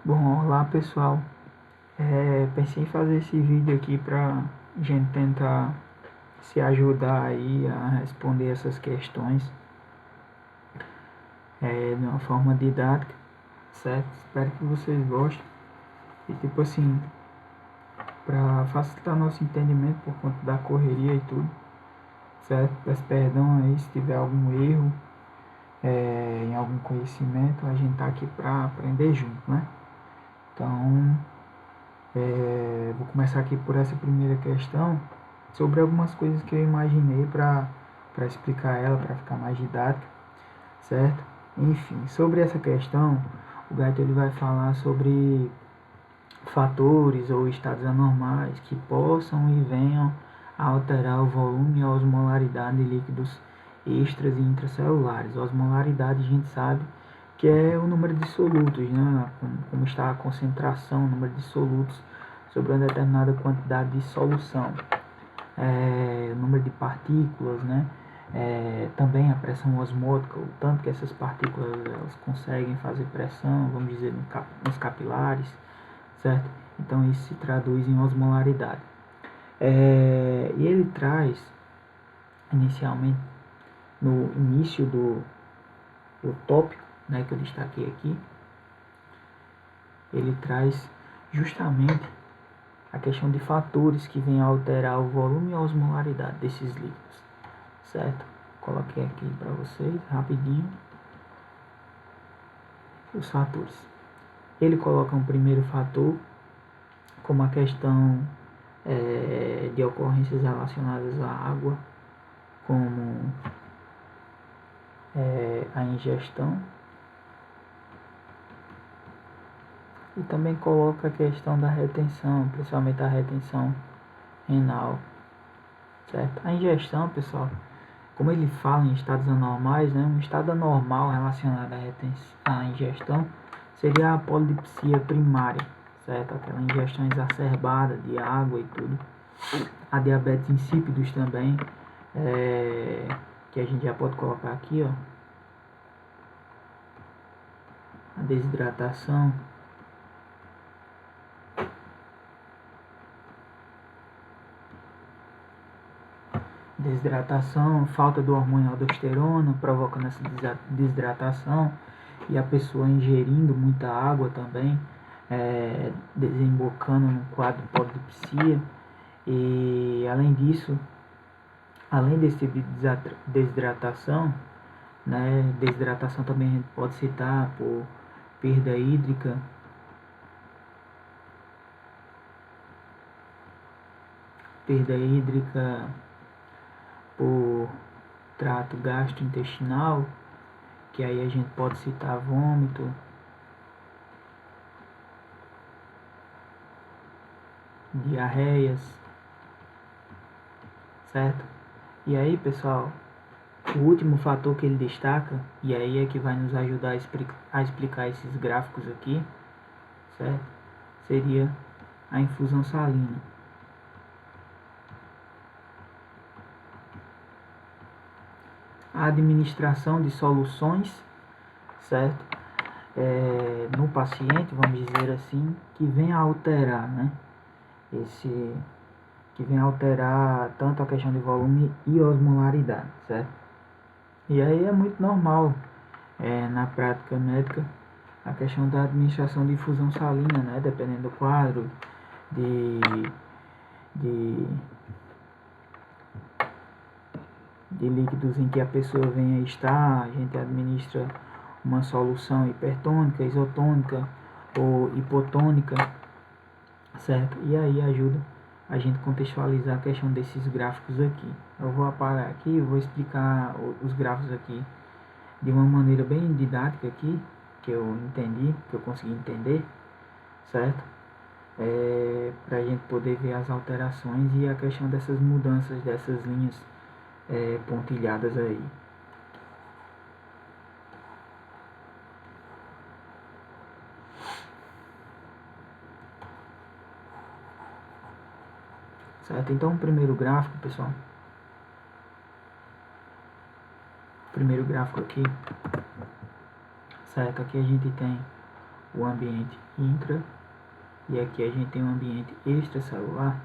Bom, olá pessoal, pensei em fazer esse vídeo aqui pra gente tentar se ajudar aí a responder essas questões de uma forma didática, certo? Espero que vocês gostem e tipo assim, pra facilitar nosso entendimento por conta da correria e tudo, certo? Peço perdão aí se tiver algum erro em algum conhecimento, a gente tá aqui pra aprender junto, né? Então, vou começar aqui por essa primeira questão, sobre algumas coisas que eu imaginei para explicar ela, para ficar mais didática, certo? Enfim, sobre essa questão, o Gaito ele vai falar sobre fatores ou estados anormais que possam e venham a alterar o volume e a osmolaridade de líquidos extras e intracelulares. A osmolaridade a gente sabe que é o número de solutos, né? Como está a concentração, o número de solutos sobre uma determinada quantidade de solução. O número de partículas, né? Também a pressão osmótica, o tanto que essas partículas elas conseguem fazer pressão, vamos dizer, nos capilares, certo? Então isso se traduz em osmolaridade. E ele traz, inicialmente, no início do tópico, né, que eu destaquei aqui, ele traz justamente a questão de fatores que vêm a alterar o volume e a osmolaridade desses líquidos, certo? Coloquei aqui para vocês rapidinho os fatores. Ele coloca um primeiro fator como a questão de ocorrências relacionadas à água, como a ingestão, e também coloca a questão da retenção, principalmente a retenção renal, certo? A ingestão, pessoal, como ele fala em estados anormais, né, um estado anormal relacionado à ingestão seria a polidipsia primária, certo? Aquela ingestão exacerbada de água e tudo. A diabetes insípidos também, que a gente já pode colocar aqui, ó. A desidratação. Desidratação, falta do hormônio aldosterona, provocando essa desidratação, e a pessoa ingerindo muita água também, desembocando no quadro de polidipsia. E além disso, além desse tipo de desidratação, né, desidratação também a gente pode citar por perda hídrica, por trato gastrointestinal, que aí a gente pode citar vômito, diarreias, certo? E aí, pessoal, o último fator que ele destaca, e aí é que vai nos ajudar a explicar esses gráficos aqui, certo? Seria a infusão salina. A administração de soluções, certo? No paciente, vamos dizer assim, que vem a alterar, né? Que vem a alterar tanto a questão de volume e osmolaridade, certo? E aí é muito normal na prática médica a questão da administração de infusão salina, né? Dependendo do quadro de, de, de líquidos em que a pessoa venha a estar, a gente administra uma solução hipertônica, isotônica ou hipotônica, certo? E aí ajuda a gente contextualizar a questão desses gráficos aqui. Eu vou apagar aqui e vou explicar os gráficos aqui de uma maneira bem didática aqui, que eu entendi, que eu consegui entender, certo? Para a gente poder ver as alterações e a questão dessas mudanças dessas linhas pontilhadas aí. Certo? Então o primeiro gráfico, pessoal. O primeiro gráfico aqui, certo? Aqui a gente tem o ambiente intra e aqui a gente tem o ambiente extracelular.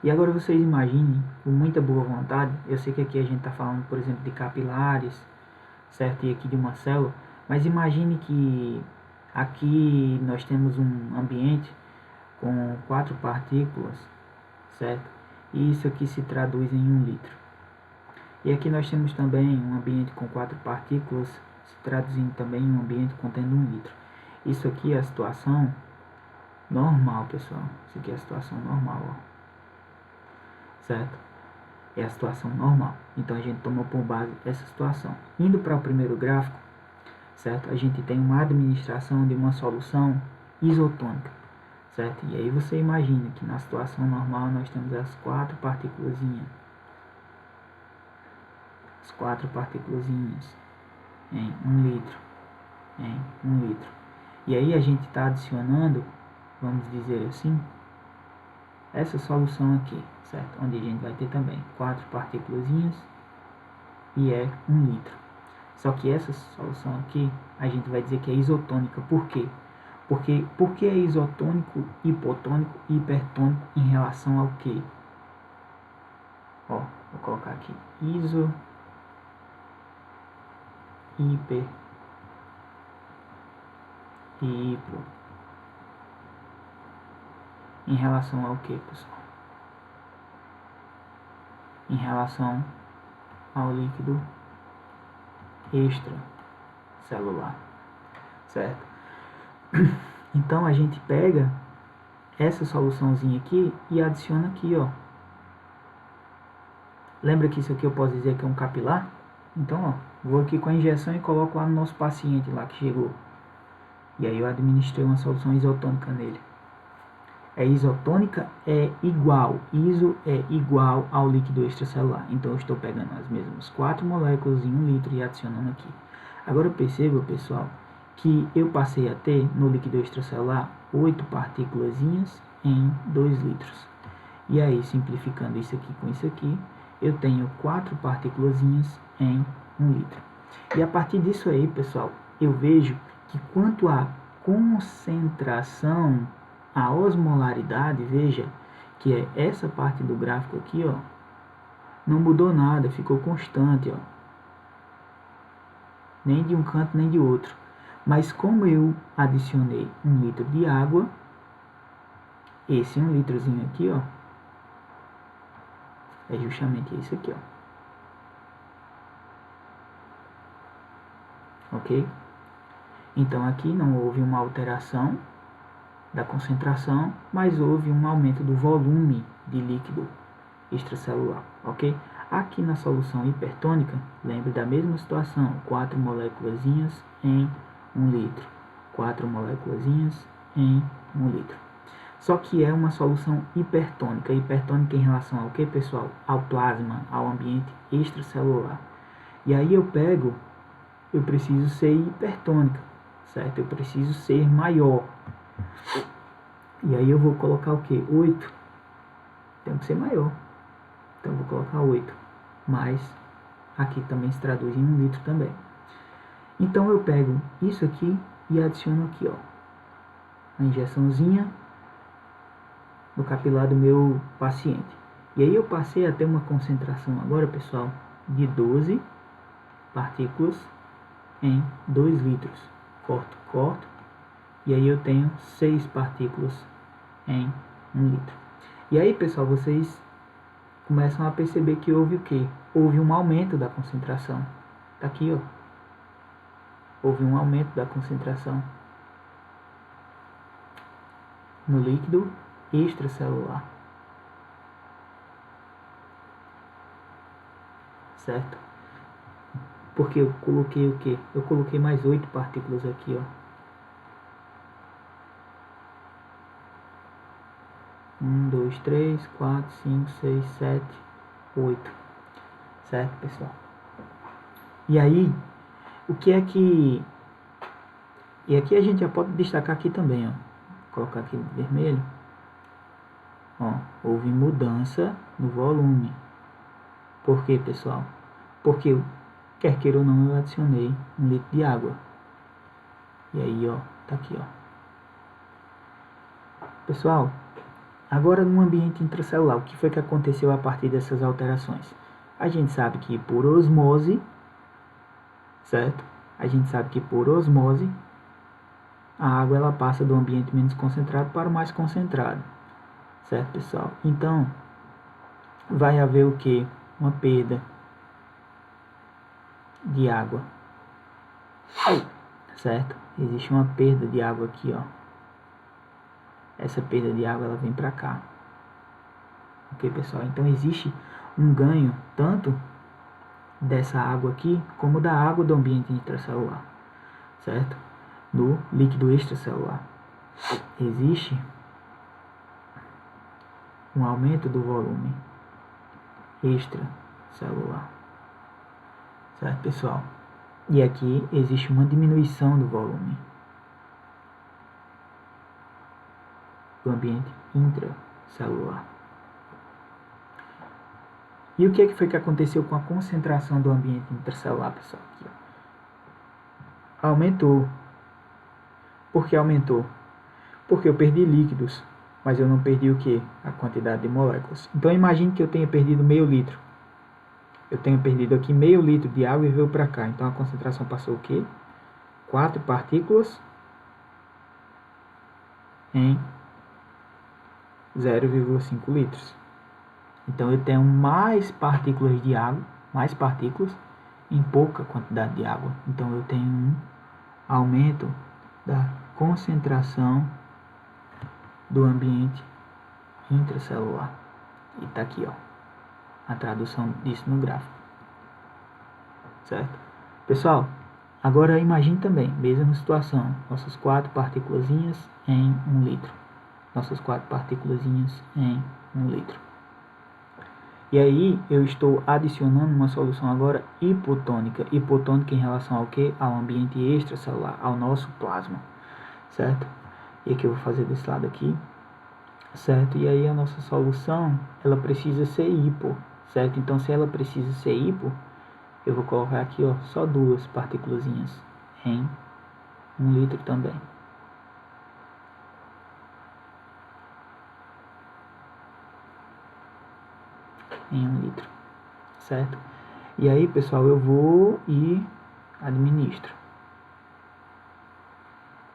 E agora vocês imaginem, com muita boa vontade, eu sei que aqui a gente está falando, por exemplo, de capilares, certo? E aqui de uma célula, mas imagine que aqui nós temos um ambiente com 4 partículas, certo? E isso aqui se traduz em 1 litro. E aqui nós temos também um ambiente com 4 partículas, se traduzindo também em um ambiente contendo 1 litro. Isso aqui é a situação normal, pessoal. Isso aqui é a situação normal, ó. Certo? É a situação normal. Então a gente tomou por base essa situação. Indo para o primeiro gráfico, certo? A gente tem uma administração de uma solução isotônica, certo? E aí você imagina que na situação normal nós temos as 4 partículas, as 4 partículas em 1 litro, em 1 litro. E aí a gente está adicionando, vamos dizer assim, essa solução aqui, certo? Onde a gente vai ter também 4 partículas e é 1 litro. Só que essa solução aqui, a gente vai dizer que é isotônica. Por quê? Porque é isotônico, hipotônico e hipertônico em relação ao quê? Ó, vou colocar aqui. Iso, hiper e hipo. Em relação ao que, pessoal? Em relação ao líquido extracelular, certo? Então a gente pega essa soluçãozinha aqui e adiciona aqui, ó. Lembra que isso aqui eu posso dizer que é um capilar? Então, ó, vou aqui com a injeção e coloco lá no nosso paciente lá que chegou. E aí eu administrei uma solução isotônica nele. É isotônica, é igual, iso é igual ao líquido extracelular. Então eu estou pegando as mesmas 4 moléculas em 1 litro e adicionando aqui. Agora perceba, pessoal, que eu passei a ter no líquido extracelular 8 partículas em 2 litros. E aí, simplificando isso aqui com isso aqui, eu tenho 4 partículas em 1 litro. E a partir disso aí, pessoal, eu vejo que quanto à concentração, a osmolaridade, veja que é essa parte do gráfico aqui, ó, não mudou nada, ficou constante, ó. Nem de um canto nem de outro. Mas como eu adicionei 1 litro de água, esse 1 litrozinho aqui, ó, é justamente isso aqui, ó. Ok? Então aqui não houve uma alteração da concentração, mas houve um aumento do volume de líquido extracelular, ok? Aqui na solução hipertônica, lembre da mesma situação, 4 moléculas em 1 litro, 4 moléculas em 1 litro. Só que é uma solução hipertônica. Hipertônica em relação ao que, pessoal? Ao plasma, ao ambiente extracelular. E aí eu preciso ser hipertônica, certo? Eu preciso ser maior. E aí eu vou colocar o que? 8. Tem que ser maior. Então eu vou colocar 8. Mas aqui também se traduz em 1 litro também. Então eu pego isso aqui e adiciono aqui, ó, a injeçãozinha no capilar do meu paciente. E aí eu passei a ter uma concentração agora, pessoal, de 12 partículas em 2 litros. Corto. E aí eu tenho 6 partículas em 1 litro. E aí, pessoal, vocês começam a perceber que houve o quê? Houve um aumento da concentração. Tá aqui, ó. Houve um aumento da concentração no líquido extracelular. Certo? Porque eu coloquei o quê? Eu coloquei mais 8 partículas aqui, ó. 1, 2, 3, 4, 5, 6, 7, 8. Certo, pessoal? E aí, o que é que... E aqui a gente já pode destacar aqui também, ó. Vou colocar aqui vermelho. Ó, houve mudança no volume. Por quê, pessoal? Porque, quer queira ou não, eu adicionei 1 litro de água. E aí, ó, tá aqui, ó. Pessoal, agora no ambiente intracelular, o que foi que aconteceu a partir dessas alterações? A gente sabe que por osmose, certo? A gente sabe que por osmose, a água ela passa do ambiente menos concentrado para o mais concentrado, certo, pessoal? Então, vai haver o que? Uma perda de água, certo? Existe uma perda de água aqui, ó. Essa perda de água ela vem para cá, ok, pessoal? Então existe um ganho tanto dessa água aqui como da água do ambiente intracelular, certo? Do líquido extracelular. Existe um aumento do volume extracelular, certo, pessoal? E aqui existe uma diminuição do volume do ambiente intracelular. E o que foi que aconteceu com a concentração do ambiente intracelular, pessoal? Aqui, ó. Aumentou. Por que aumentou? Porque eu perdi líquidos, mas eu não perdi o que? A quantidade de moléculas. Então imagine que eu tenha perdido meio litro. Eu tenho perdido aqui meio litro de água e veio para cá. Então a concentração passou o quê? 4 partículas em 0,5 litros. Então eu tenho mais partículas de água, mais partículas em pouca quantidade de água. Então eu tenho um aumento da concentração do ambiente intracelular. E está aqui, ó, a tradução disso no gráfico, certo? Pessoal, agora imagine também, mesma situação, nossas 4 partículas em 1 litro. Nossas 4 partículas em 1 litro. E aí eu estou adicionando uma solução agora hipotônica. Hipotônica em relação ao que? Ao ambiente extracelular, ao nosso plasma, certo? E aqui eu vou fazer desse lado aqui, certo? E aí a nossa solução, ela precisa ser hipo, certo? Então se ela precisa ser hipo, eu vou colocar aqui, ó, só 2 partículas em 1 litro também. Em 1 litro, certo? E aí, pessoal, eu vou e administro.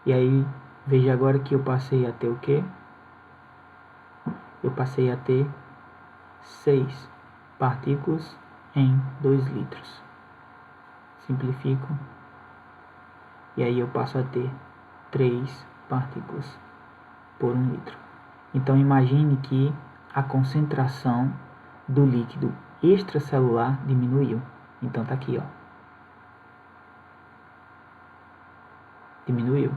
E aí, veja agora que eu passei a ter o quê? Eu passei a ter 6 partículas em 2 litros. Simplifico. E aí eu passo a ter 3 partículas por 1 litro. Então imagine que a concentração do líquido extracelular diminuiu. Então tá aqui, ó. Diminuiu.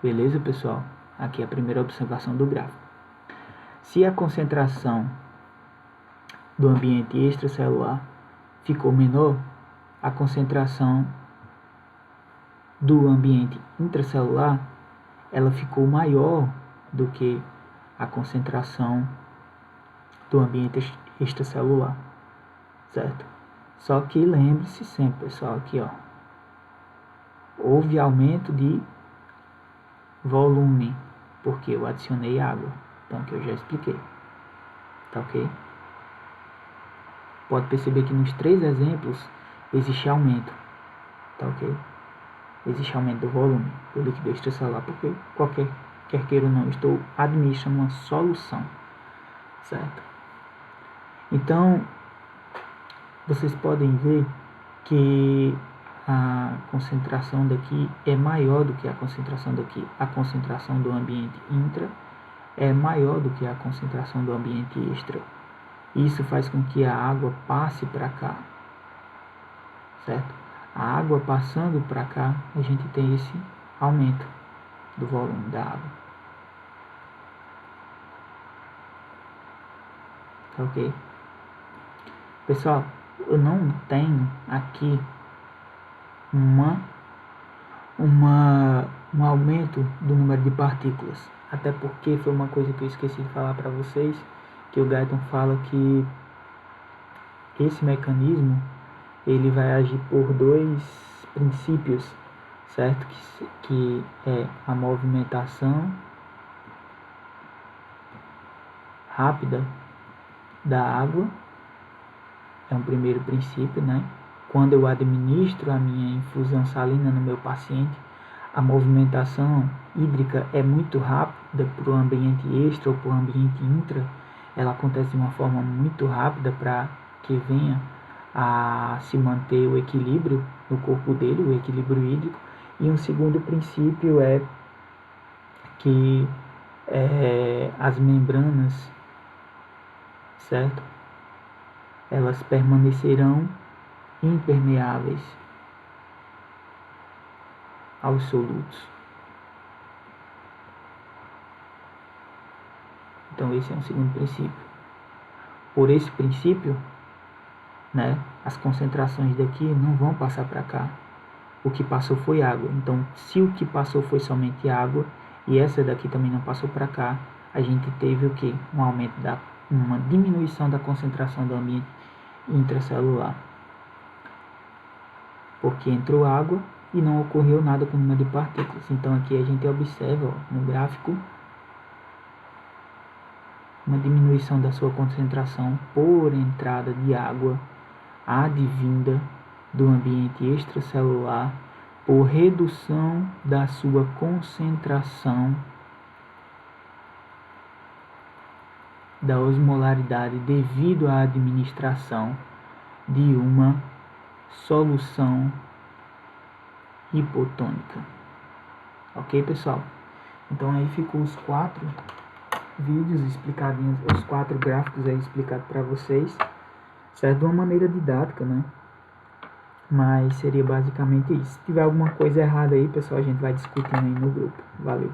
Beleza, pessoal? Aqui é a primeira observação do gráfico. Se a concentração do ambiente extracelular ficou menor, a concentração do ambiente intracelular ela ficou maior do que a concentração do ambiente extracelular, certo? Só que lembre-se sempre, pessoal, aqui, ó, houve aumento de volume, porque eu adicionei água, então que eu já expliquei, tá ok? Pode perceber que nos 3 exemplos existe aumento, tá ok? Existe aumento do volume do líquido extracelular, porque quer queira ou não, estou administrando uma solução, certo? Então, vocês podem ver que a concentração daqui é maior do que a concentração daqui. A concentração do ambiente intra é maior do que a concentração do ambiente extra. Isso faz com que a água passe para cá, certo? A água passando para cá, a gente tem esse aumento do volume da água. Tá ok? Pessoal, eu não tenho aqui um aumento do número de partículas. Até porque foi uma coisa que eu esqueci de falar para vocês, que o Guyton fala que esse mecanismo ele vai agir por 2 princípios certo? Que é a movimentação rápida da água, é um primeiro princípio, né? Quando eu administro a minha infusão salina no meu paciente, a movimentação hídrica é muito rápida para o ambiente extra ou para o ambiente intra, ela acontece de uma forma muito rápida para que venha a se manter o equilíbrio no corpo dele, o equilíbrio hídrico. E um segundo princípio é que as membranas, certo? Elas permanecerão impermeáveis aos solutos. Então esse é um segundo princípio. Por esse princípio, né, as concentrações daqui não vão passar para cá. O que passou foi água. Então, se o que passou foi somente água e essa daqui também não passou para cá, a gente teve o que? Uma diminuição da concentração do ambiente intracelular. Porque entrou água e não ocorreu nada com o número de partículas. Então aqui a gente observa, ó, no gráfico, uma diminuição da sua concentração por entrada de água advinda do ambiente extracelular, por redução da sua concentração da osmolaridade devido à administração de uma solução hipotônica. Ok, pessoal? Então aí ficou os 4 vídeos explicadinhos, os 4 gráficos aí explicados para vocês, certo? De uma maneira didática, né? Mas seria basicamente isso. Se tiver alguma coisa errada aí, pessoal, a gente vai discutindo aí no grupo. Valeu!